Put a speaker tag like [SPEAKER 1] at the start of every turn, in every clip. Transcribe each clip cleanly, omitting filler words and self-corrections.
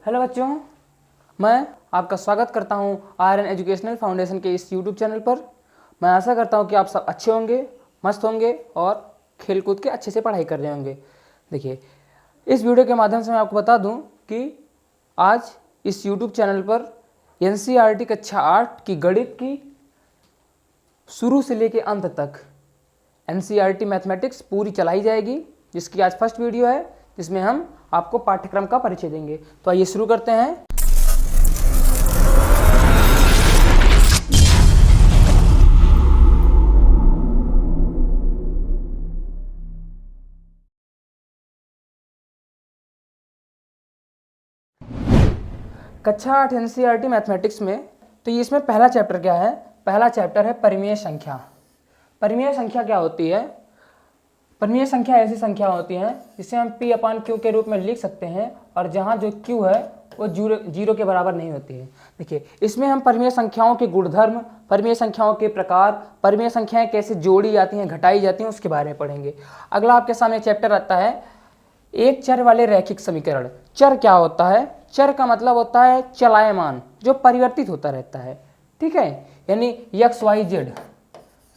[SPEAKER 1] Hello बच्चों, मैं आपका स्वागत करता हूं आर्यन एजुकेशनल फाउंडेशन के इस यूट्यूब चैनल पर। मैं आशा करता हूं कि आप सब अच्छे होंगे, मस्त होंगे और खेलकूद के अच्छे से पढ़ाई कर रहे होंगे। देखिए, इस वीडियो के माध्यम से मैं आपको बता दूं कि आज इस यूट्यूब चैनल पर NCERT कक्षा 8 की गणित की शुरू से लेकर अंत तक NCERT मैथमेटिक्स पूरी चलाई जाएगी, जिसकी आज फर्स्ट वीडियो है, जिसमें हम आपको पाठ्यक्रम का परिचय देंगे। तो आइए शुरू करते हैं। कक्षा 8 NCERT मैथमेटिक्स में तो ये इसमें पहला चैप्टर क्या है? पहला चैप्टर है परिमेय संख्या। परिमेय संख्या क्या होती है? परिमेय संख्या ऐसी संख्या होती है जिसे हम P/Q के रूप में लिख सकते हैं और जहाँ जो Q है वो जीरो के बराबर नहीं होती है। देखिए, इसमें हम परिमेय संख्याओं के गुणधर्म, परिमेय संख्याओं के प्रकार, परिमेय संख्याएं कैसे जोड़ी जाती हैं, घटाई जाती हैं, उसके बारे में पढ़ेंगे। अगला आपके सामने चैप्टर आता है एक चर वाले रैखिक समीकरण। चर क्या होता है? चर का मतलब होता है चलायमान, जो परिवर्तित होता रहता है। ठीक है, यानी XYZ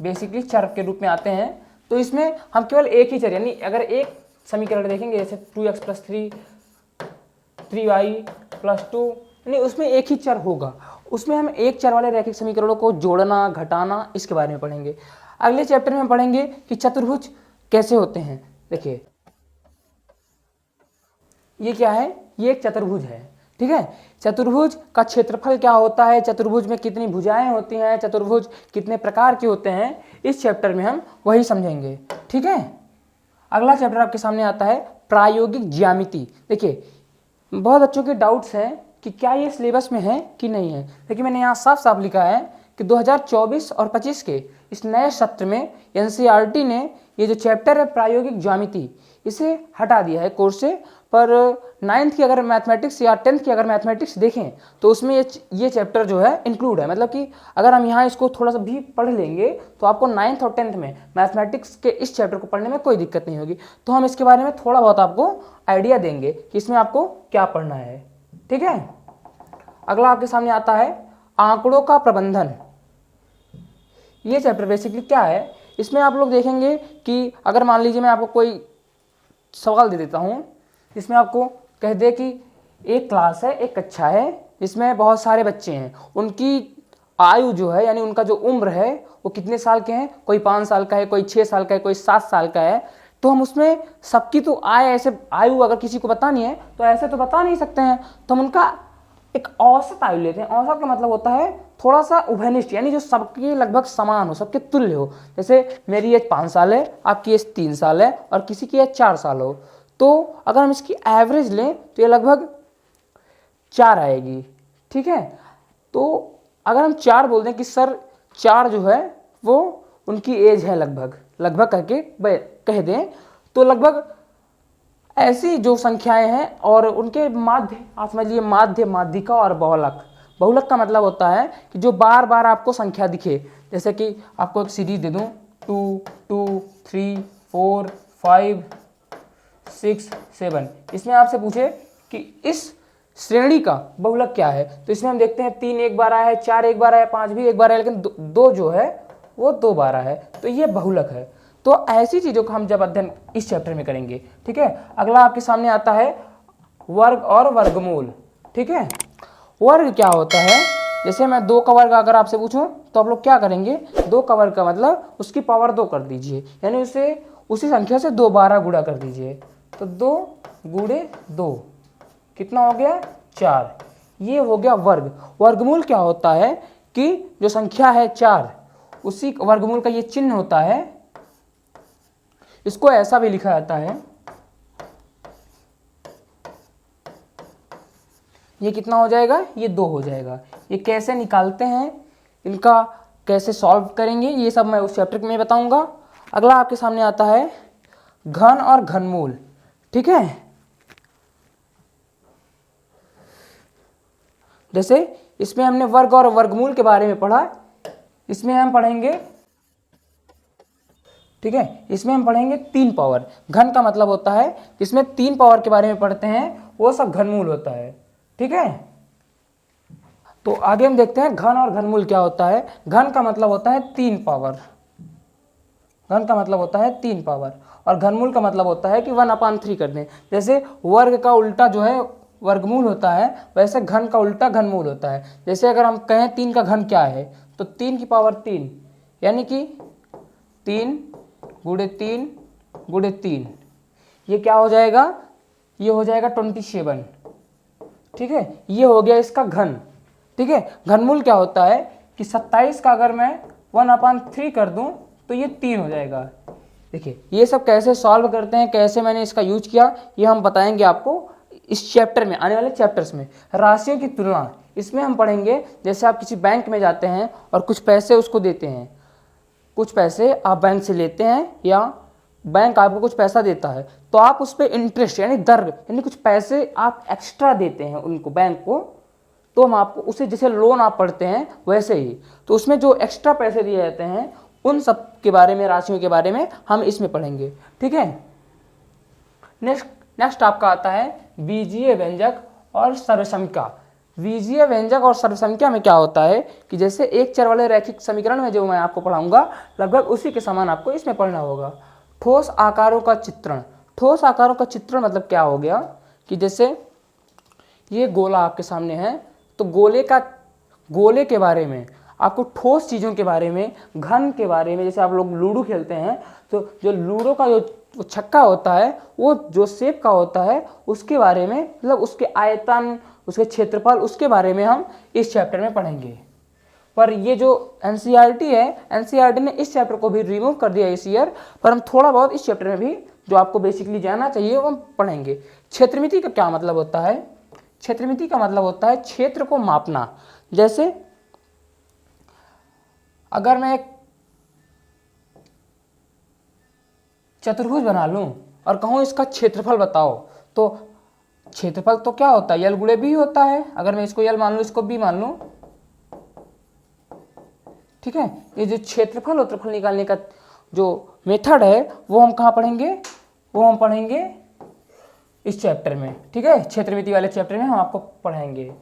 [SPEAKER 1] बेसिकली चर के रूप में आते हैं। तो इसमें हम केवल एक ही चर, यानी अगर एक समीकरण देखेंगे जैसे 2x + 3 3y + 2, यानी उसमें एक ही चर होगा। उसमें हम एक चर वाले रैखिक समीकरणों को जोड़ना, घटाना, इसके बारे में पढ़ेंगे। अगले चैप्टर में हम पढ़ेंगे कि चतुर्भुज कैसे होते हैं। देखिए, ये क्या है? ये एक चतुर्भुज है। ठीक है, चतुर्भुज का क्षेत्रफल क्या होता है, चतुर्भुज में कितनी भुजाएं होती हैं, चतुर्भुज कितने प्रकार के होते हैं, इस चैप्टर में हम वही समझेंगे। ठीक है, अगला चैप्टर आपके सामने आता है प्रायोगिक ज्यामिति। देखिए, बहुत बच्चों के डाउट्स हैं कि क्या ये सिलेबस में है कि नहीं है। देखिए, मैंने यहाँ साफ साफ लिखा है कि 2024 और 25 के इस नए सत्र में NCERT ने ये जो चैप्टर है प्रायोगिक ज्यामिति, इसे हटा दिया है कोर्स से। पर 9th की अगर मैथमेटिक्स या 10th की अगर मैथमेटिक्स देखें तो उसमें ये चैप्टर जो है इंक्लूड है। मतलब कि अगर हम यहाँ इसको थोड़ा सा भी पढ़ लेंगे तो आपको 9th और 10th में मैथमेटिक्स के इस चैप्टर को पढ़ने में कोई दिक्कत नहीं होगी। तो हम इसके बारे में थोड़ा बहुत आपको आइडिया देंगे कि इसमें आपको क्या पढ़ना है। ठीक है, अगला आपके सामने आता है आंकड़ों का प्रबंधन। ये चैप्टर बेसिकली क्या है? इसमें आप लोग देखेंगे कि अगर मान लीजिए मैं आपको कोई सवाल दे देता हूँ, इसमें आपको कह दे कि एक क्लास है, एक कक्षा है, इसमें बहुत सारे बच्चे हैं, उनकी आयु जो है, यानी उनका जो उम्र है वो कितने साल के हैं, कोई 5 साल का है, कोई 6 साल का है, कोई 7 साल का है। तो हम उसमें सबकी तो ऐसे आयु अगर किसी को बतानी है तो ऐसे तो बता नहीं सकते हैं, तो हम उनका एक औसत आयु लेते हैं। औसत का मतलब होता है थोड़ा सा उभयनिष्ठ, यानी जो सबके लगभग समान हो, सबके तुल्य हो। जैसे मेरी एज 5 साल है, आपकी एज 3 साल है और किसी की एज 4 साल हो, तो अगर हम इसकी एवरेज लें तो ये लगभग 4 आएगी। ठीक है, तो अगर हम 4 बोल दें कि सर 4 जो है वो उनकी एज है लगभग करके कह दें, तो लगभग ऐसी जो संख्याएं हैं और उनके माध्य, आप समझ लीजिए माध्य, माध्यिका और बहुलक। बहुलक का मतलब होता है कि जो बार बार आपको संख्या दिखे। जैसे कि आपको एक सीरीज दे दूं 2 2 3 4 5 6 7, इसमें आपसे पूछे कि इस श्रेणी का बहुलक क्या है, तो इसमें हम देखते हैं 3 एक बार आया है, 4 एक बार आया, 5 भी एक बार आया, लेकिन 2 जो है वो 2 बार आया है, तो ये बहुलक है। तो ऐसी चीज़ों का हम जब अध्ययन इस चैप्टर में करेंगे। ठीक है, अगला आपके सामने आता है वर्ग और वर्गमूल। ठीक है, वर्ग क्या होता है? जैसे मैं 2 का वर्ग अगर आपसे पूछूं तो आप लोग क्या करेंगे? 2 का वर्ग का मतलब उसकी पावर 2 कर दीजिए, यानी उसे उसी संख्या से 2 बार गुणा कर दीजिए। तो 2 × 2 कितना हो गया? 4। ये हो गया वर्ग। वर्गमूल क्या होता है कि जो संख्या है 4, उसी वर्गमूल का ये चिन्ह होता है। इसको ऐसा भी लिखा जाता है, ये कितना हो जाएगा? ये 2 हो जाएगा। ये कैसे निकालते हैं, इनका कैसे सॉल्व करेंगे, ये सब मैं उस चैप्टर में बताऊंगा। अगला आपके सामने आता है घन और घनमूल। ठीक है, जैसे इसमें हमने वर्ग और वर्गमूल के बारे में पढ़ा, इसमें हम पढ़ेंगे, ठीक है, इसमें हम पढ़ेंगे 3 पावर। घन का मतलब होता है जिसमें 3 पावर के बारे में पढ़ते हैं, वो सब घनमूल होता है। ठीक है। तो आगे हम देखते हैं घन और घनमूल क्या होता है। घन का मतलब होता है 3 पावर, घन का मतलब होता है 3 पावर, और घनमूल का मतलब होता है कि 1/3 कर दें। जैसे वर्ग का उल्टा जो है वर्गमूल होता है, वैसे घन का उल्टा घनमूल होता है। जैसे अगर हम कहें 3 का घन क्या है, तो 3 की पावर 3, यानी कि 3 गुणे 3 गुणे 3, ये क्या हो जाएगा, ये हो जाएगा 27। ठीक है, ये हो गया इसका घन। ठीक है, घनमूल क्या होता है कि 27 का अगर मैं 1/3 कर दूं तो ये 3 हो जाएगा। देखिए ये सब कैसे सॉल्व करते हैं, कैसे मैंने इसका यूज किया, ये हम बताएंगे आपको इस चैप्टर में, आने वाले चैप्टर्स में। राशियों की तुलना, इसमें हम पढ़ेंगे जैसे आप किसी बैंक में जाते हैं और कुछ पैसे उसको देते हैं, कुछ पैसे आप बैंक से लेते हैं या बैंक आपको कुछ पैसा देता है, तो आप उस पर इंटरेस्ट यानी दर यानी कुछ पैसे आप एक्स्ट्रा देते हैं उनको, बैंक को, तो हम आपको उसे जैसे लोन आप पढ़ते हैं वैसे ही, तो उसमें जो एक्स्ट्रा पैसे दिए जाते हैं उन सब के बारे में, राशियों के बारे में हम इसमें पढ़ेंगे। ठीक है, नेक्स्ट आपका आता है बीजीय व्यंजक और सर्वसंख्या। बीजीय व्यंजक और सर्वसंख्या में क्या होता है कि जैसे एक चर वाले रैखिक समीकरण में जो मैं आपको पढ़ाऊंगा लगभग उसी के समान आपको इसमें पढ़ना होगा। ठोस आकारों का चित्रण, ठोस आकारों का चित्रण मतलब क्या हो गया कि जैसे ये गोला आपके सामने है, तो गोले के बारे में आपको, ठोस चीज़ों के बारे में, घन के बारे में, जैसे आप लोग लूडो खेलते हैं तो जो लूडो का जो छक्का होता है वो जो शेप का होता है उसके बारे में, मतलब उसके आयतन, उसके क्षेत्रफल, उसके बारे में हम इस चैप्टर में पढ़ेंगे। पर ये जो एनसीईआरटी है, एनसीईआरटी ने इस चैप्टर को भी रिमूव कर दिया इस ईयर, पर हम थोड़ा बहुत इस चैप्टर में भी जो आपको बेसिकली जानना चाहिए वो हम पढ़ेंगे। क्षेत्रमिति का क्या मतलब होता है, क्षेत्रमिति का मतलब होता है क्षेत्र को मापना। जैसे अगर मैं एक चतुर्भुज बना लूं और कहूं इसका क्षेत्रफल बताओ, तो क्षेत्रफल तो क्या होता है, यल गुणे बी होता है। अगर मैं इसको यल मान लूं, इसको बी मान लूं, ठीक है, ये जो क्षेत्रफल और क्षेत्रफल निकालने का जो मेथड है वो हम कहाँ पढ़ेंगे, वो हम पढ़ेंगे इस चैप्टर में। ठीक है, क्षेत्रमिति वाले चैप्टर में हम आपको पढ़ाएंगे।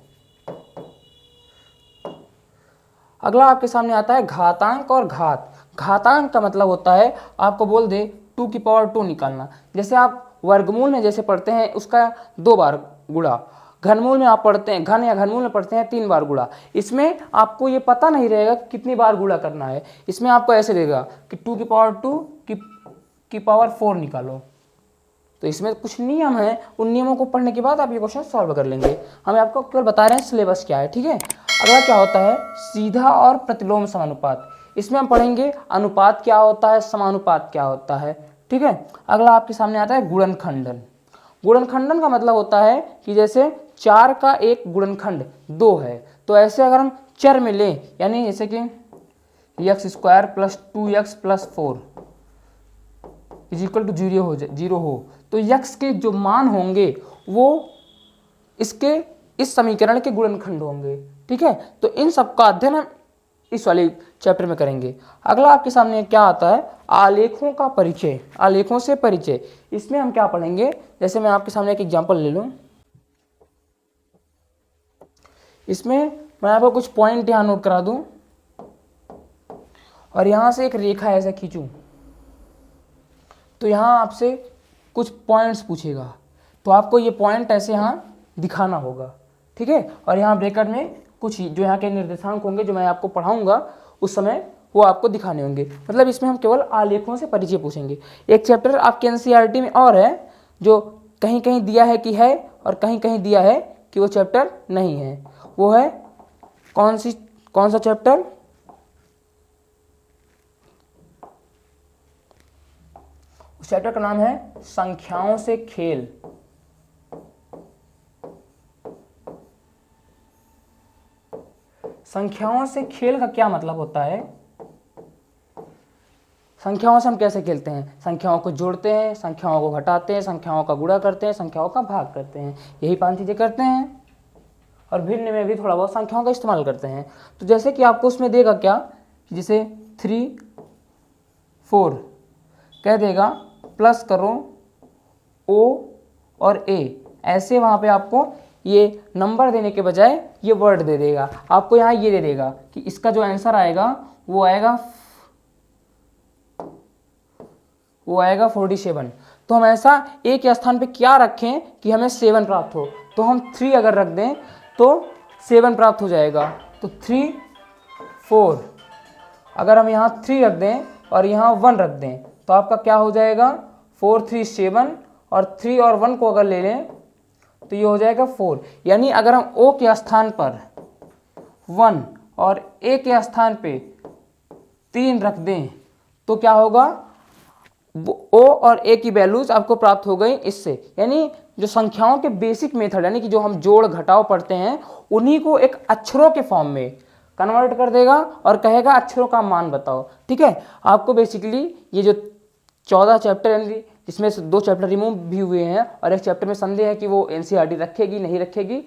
[SPEAKER 1] अगला आपके सामने आता है घातांक और घात। घातांक का मतलब होता है आपको बोल दे 2 की पावर 2 निकालना। जैसे आप वर्गमूल में जैसे पढ़ते हैं उसका 2 बार गुणा, घनमूल में आप पढ़ते हैं, घन या घनमूल में पढ़ते हैं 3 बार गुणा। इसमें आपको ये पता नहीं रहेगा कितनी बार गुणा करना है, इसमें आपको ऐसे देगा कि 2 की पावर 2 की पावर 4 निकालो। तो इसमें कुछ नियम है, उन नियमों को पढ़ने के बाद आप ये क्वेश्चन सॉल्व कर लेंगे। हमें आपको केवल बता रहे हैं सिलेबस क्या है। ठीक है, अगला क्या होता है सीधा और प्रतिलोम समानुपात। इसमें हम पढ़ेंगे अनुपात क्या होता है, समानुपात क्या होता है। ठीक है, अगला आपके सामने आता है गुणनखंडन। गुणनखंडन का मतलब होता है कि जैसे 4 का एक गुणनखंड 2 है, तो ऐसे अगर हम चर में लें, यानी जैसे कि x² + 2x + 4 = 0 हो, तो x के जो मान होंगे वो इसके इस समीकरण के गुणनखंड होंगे। ठीक है, तो इन सब का अध्ययन हम इस वाले चैप्टर में करेंगे। अगला आपके सामने क्या आता है आलेखों का परिचय, आलेखों से परिचय। इसमें हम क्या पढ़ेंगे, जैसे मैं आपके सामने एक एग्जांपल ले लूं, इसमें मैं आपको कुछ पॉइंट यहाँ नोट करा दूं और यहाँ से एक रेखा ऐसे खींचूं, तो यहाँ आपसे कुछ पॉइंट्स पूछेगा, तो आपको ये पॉइंट ऐसे यहाँ दिखाना होगा। ठीक है, और यहाँ ब्रैकेट में कुछ जो यहाँ के निर्देशांक होंगे जो मैं आपको पढ़ाऊंगा उस समय वो आपको दिखाने होंगे। मतलब इसमें हम केवल आलेखों से परिचय पूछेंगे। एक चैप्टर आपके एनसीईआरटी में और है जो कहीं कहीं दिया है कि है और कहीं कहीं दिया है कि वो चैप्टर नहीं है, वो है कौन सा चैप्टर, उस चैप्टर का नाम है संख्याओं से खेल। संख्याओं से खेल का क्या मतलब होता है, संख्याओं से हम कैसे खेलते हैं, संख्याओं को जोड़ते हैं, संख्याओं को घटाते हैं, संख्याओं का गुणा करते हैं, संख्याओं का भाग करते हैं, यही 5 चीजें करते हैं, और भिन्न में भी थोड़ा बहुत संख्याओं का इस्तेमाल करते हैं। तो जैसे कि आपको उसमें देगा क्या, जैसे 3 4 कह देगा प्लस करो O और A, ऐसे वहाँ पे आपको ये नंबर देने के बजाय ये वर्ड दे देगा। आपको यहाँ ये दे देगा कि इसका जो आंसर आएगा वो आएगा 47। तो हम ऐसा ए के स्थान पे क्या रखें कि हमें 7 प्राप्त हो। तो हम 3 अगर रख दें तो 7 प्राप्त हो जाएगा। तो 3 4, अगर हम यहाँ 3 रख दें और यहाँ 1 रख दें तो आपका क्या हो जाएगा 4 3 7, और 3 और 1 को अगर ले लें तो ये हो जाएगा 4। यानी अगर हम ओ के स्थान पर 1 और ए के स्थान पे 3 रख दें तो क्या होगा, ओ और ए की वैल्यूज आपको प्राप्त हो गई इससे। यानी जो संख्याओं के बेसिक मेथड यानी कि जो हम जोड़ घटाव पढ़ते हैं उन्हीं को एक अक्षरों के फॉर्म में कन्वर्ट कर देगा और कहेगा अक्षरों का मान बताओ। ठीक है, आपको बेसिकली ये जो 14 चैप्टर यानी जिसमें से 2 चैप्टर रिमूव भी हुए हैं और एक चैप्टर में संदेह है कि वो एनसीईआरटी रखेगी नहीं रखेगी,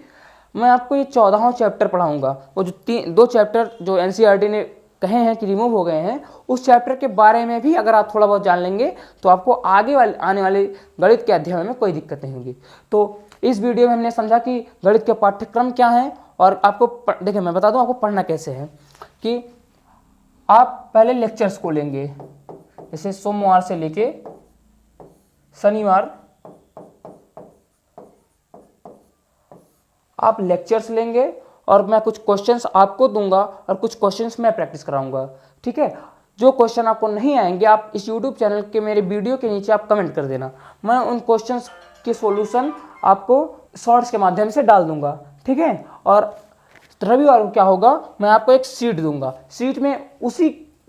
[SPEAKER 1] मैं आपको ये 14वां चैप्टर पढ़ाऊंगा। वो जो 2 चैप्टर जो एनसीईआरटी ने कहे हैं कि रिमूव हो गए हैं, उस चैप्टर के बारे में भी अगर आप थोड़ा बहुत जान लेंगे तो आपको आगे आने वाले गणित के अध्ययन में कोई दिक्कत नहीं होगी। तो इस वीडियो में हमने समझा कि गणित के पाठ्यक्रम क्या हैं, और आपको देखिए मैं बता दूं आपको पढ़ना कैसे है कि आप पहले लेक्चर्स को लेंगे, जैसे सोमवार से लेके शनिवार आप लेक्चर्स लेंगे और मैं कुछ क्वेश्चंस आपको दूंगा और कुछ क्वेश्चंस मैं प्रैक्टिस कराऊंगा। ठीक है, जो क्वेश्चन आपको नहीं आएंगे आप इस YouTube चैनल के मेरे वीडियो के नीचे आप कमेंट कर देना, मैं उन क्वेश्चंस के सॉल्यूशन आपको शॉर्ट्स के माध्यम से डाल दूंगा। ठीक है, और रविवार को क्या होगा, मैं आपको एक सीट दूंगा, सीट में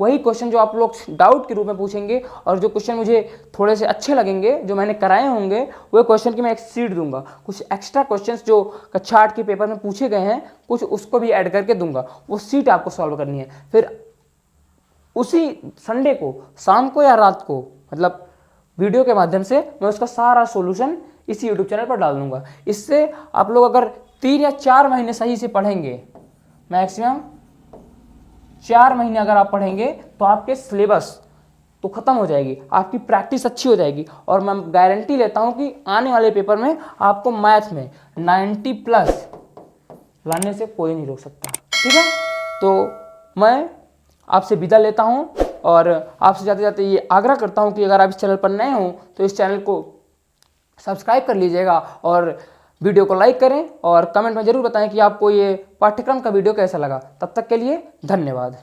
[SPEAKER 1] वही क्वेश्चन जो आप लोग डाउट के रूप में पूछेंगे और जो क्वेश्चन मुझे थोड़े से अच्छे लगेंगे जो मैंने कराए होंगे वो क्वेश्चन की मैं एक सीट दूंगा। कुछ एक्स्ट्रा क्वेश्चंस जो कक्षा 8 के पेपर में पूछे गए हैं कुछ उसको भी ऐड करके दूंगा, वो सीट आपको सॉल्व करनी है। फिर उसी संडे को शाम को या रात को मतलब वीडियो के माध्यम से मैं उसका सारा सोल्यूशन इसी यूट्यूब चैनल पर डाल दूंगा। इससे आप लोग अगर 3 या 4 महीने सही से पढ़ेंगे, मैक्सिमम 4 महीने अगर आप पढ़ेंगे तो आपके सिलेबस तो खत्म हो जाएगी, आपकी प्रैक्टिस अच्छी हो जाएगी, और मैं गारंटी लेता हूं कि आने वाले पेपर में आपको मैथ में 90+ लाने से कोई नहीं रोक सकता। ठीक है, तो मैं आपसे विदा लेता हूं और आपसे जाते जाते ये आग्रह करता हूं कि अगर आप इस चैनल पर नए हो तो इस चैनल को सब्सक्राइब कर लीजिएगा और वीडियो को लाइक करें और कमेंट में जरूर बताएं कि आपको ये पाठ्यक्रम का वीडियो कैसा लगा। तब तक के लिए धन्यवाद।